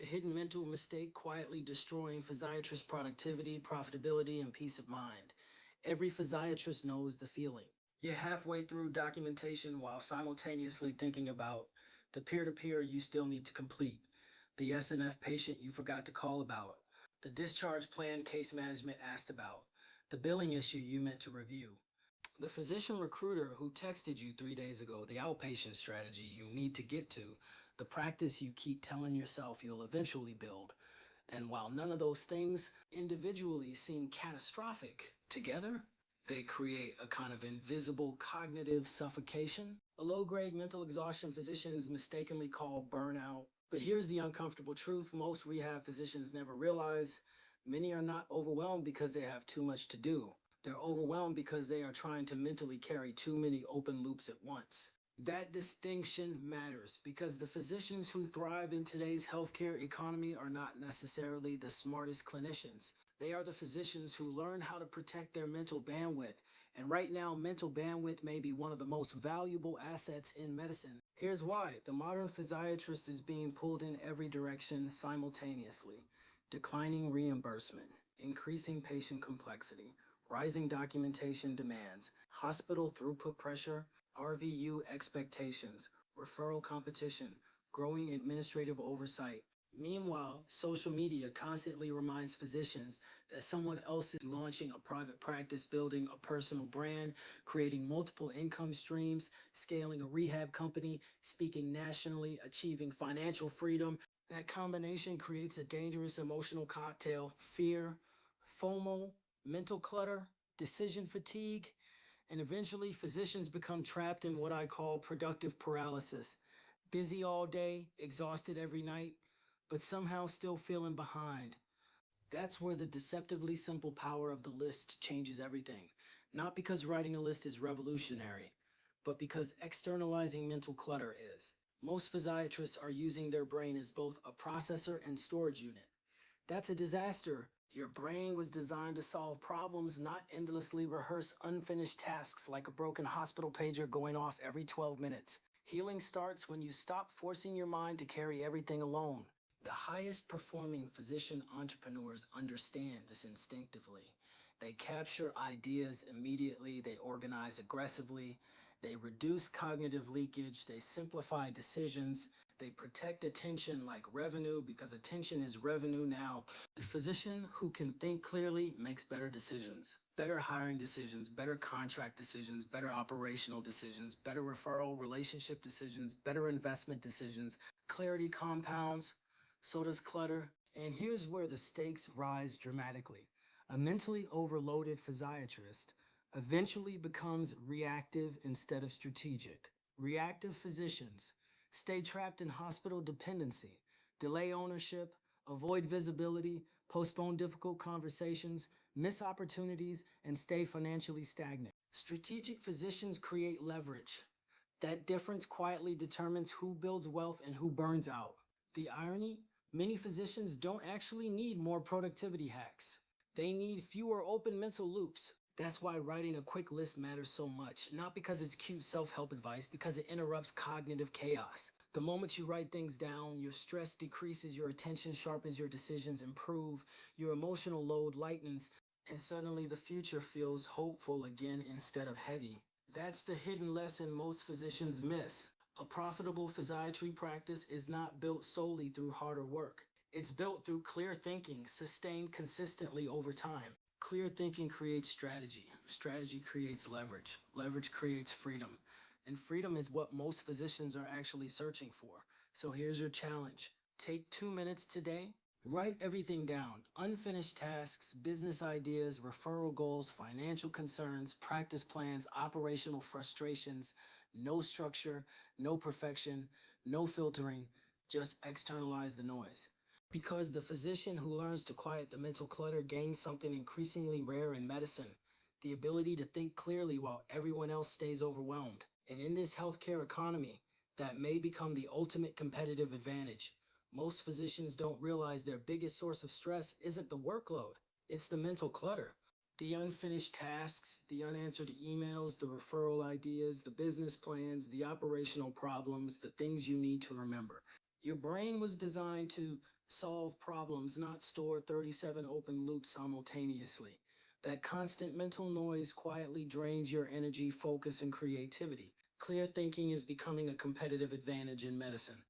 The hidden mental mistake quietly destroying physiatrist productivity, profitability, and peace of mind. Every physiatrist knows the feeling. You're halfway through documentation while simultaneously thinking about the peer-to-peer you still need to complete, the SNF patient you forgot to call about, the discharge plan case management asked about, the billing issue you meant to review, the physician recruiter who texted you 3 days ago, the outpatient strategy you need to get to, the practice you keep telling yourself you'll eventually build. And while none of those things individually seem catastrophic, together, they create a kind of invisible cognitive suffocation. A low-grade mental exhaustion physicians mistakenly call burnout. But here's the uncomfortable truth most rehab physicians never realize. Many are not overwhelmed because they have too much to do. They're overwhelmed because they are trying to mentally carry too many open loops at once. That distinction matters because the physicians who thrive in today's healthcare economy are not necessarily the smartest clinicians. They are the physicians who learn how to protect their mental bandwidth. And right now, mental bandwidth may be one of the most valuable assets in medicine. Here's why. The modern physiatrist is being pulled in every direction simultaneously. Declining reimbursement, increasing patient complexity, rising documentation demands, hospital throughput pressure, RVU expectations, referral competition, growing administrative oversight. Meanwhile, social media constantly reminds physicians that someone else is launching a private practice, building a personal brand, creating multiple income streams, scaling a rehab company, speaking nationally, achieving financial freedom. That combination creates a dangerous emotional cocktail: fear, FOMO, mental clutter, decision fatigue, and eventually physicians become trapped in what I call productive paralysis. Busy all day, exhausted every night, but somehow still feeling behind. That's where the deceptively simple power of the list changes everything. Not because writing a list is revolutionary, but because externalizing mental clutter is. Most physiatrists are using their brain as both a processor and storage unit. That's a disaster. Your brain was designed to solve problems, not endlessly rehearse unfinished tasks like a broken hospital pager going off every 12 minutes. Healing starts when you stop forcing your mind to carry everything alone. The highest performing physician entrepreneurs understand this instinctively. They capture ideas immediately, they organize aggressively, they reduce cognitive leakage, they simplify decisions, they protect attention like revenue because attention is revenue now. The physician who can think clearly makes better decisions, better hiring decisions, better contract decisions, better operational decisions, better referral relationship decisions, better investment decisions. Clarity compounds, so does clutter. And here's where the stakes rise dramatically. A mentally overloaded physiatrist eventually becomes reactive instead of strategic. Reactive physicians stay trapped in hospital dependency, delay ownership, avoid visibility, postpone difficult conversations, miss opportunities, and stay financially stagnant. Strategic physicians create leverage. That difference quietly determines who builds wealth and who burns out. The irony? Many physicians don't actually need more productivity hacks. They need fewer open mental loops. That's why writing a quick list matters so much. Not because it's cute self-help advice, because it interrupts cognitive chaos. The moment you write things down, your stress decreases, your attention sharpens, your decisions improve, your emotional load lightens, and suddenly the future feels hopeful again instead of heavy. That's the hidden lesson most physicians miss. A profitable physiatry practice is not built solely through harder work. It's built through clear thinking, sustained consistently over time. Clear thinking creates strategy. Strategy creates leverage. Leverage creates freedom. And freedom is what most physicians are actually searching for. So here's your challenge. Take 2 minutes today. Write everything down. Unfinished tasks, business ideas, referral goals, financial concerns, practice plans, operational frustrations. No structure, no perfection, no filtering. Just externalize the noise. Because the physician who learns to quiet the mental clutter gains something increasingly rare in medicine: the ability to think clearly while everyone else stays overwhelmed. And in this healthcare economy, that may become the ultimate competitive advantage. Most physicians don't realize their biggest source of stress isn't the workload, it's the mental clutter. The unfinished tasks, the unanswered emails, the referral ideas, the business plans, the operational problems, the things you need to remember. Your brain was designed to Solve problems, not store 37 open loops simultaneously. That constant mental noise quietly drains your energy, focus, and creativity. Clear thinking is becoming a competitive advantage in medicine.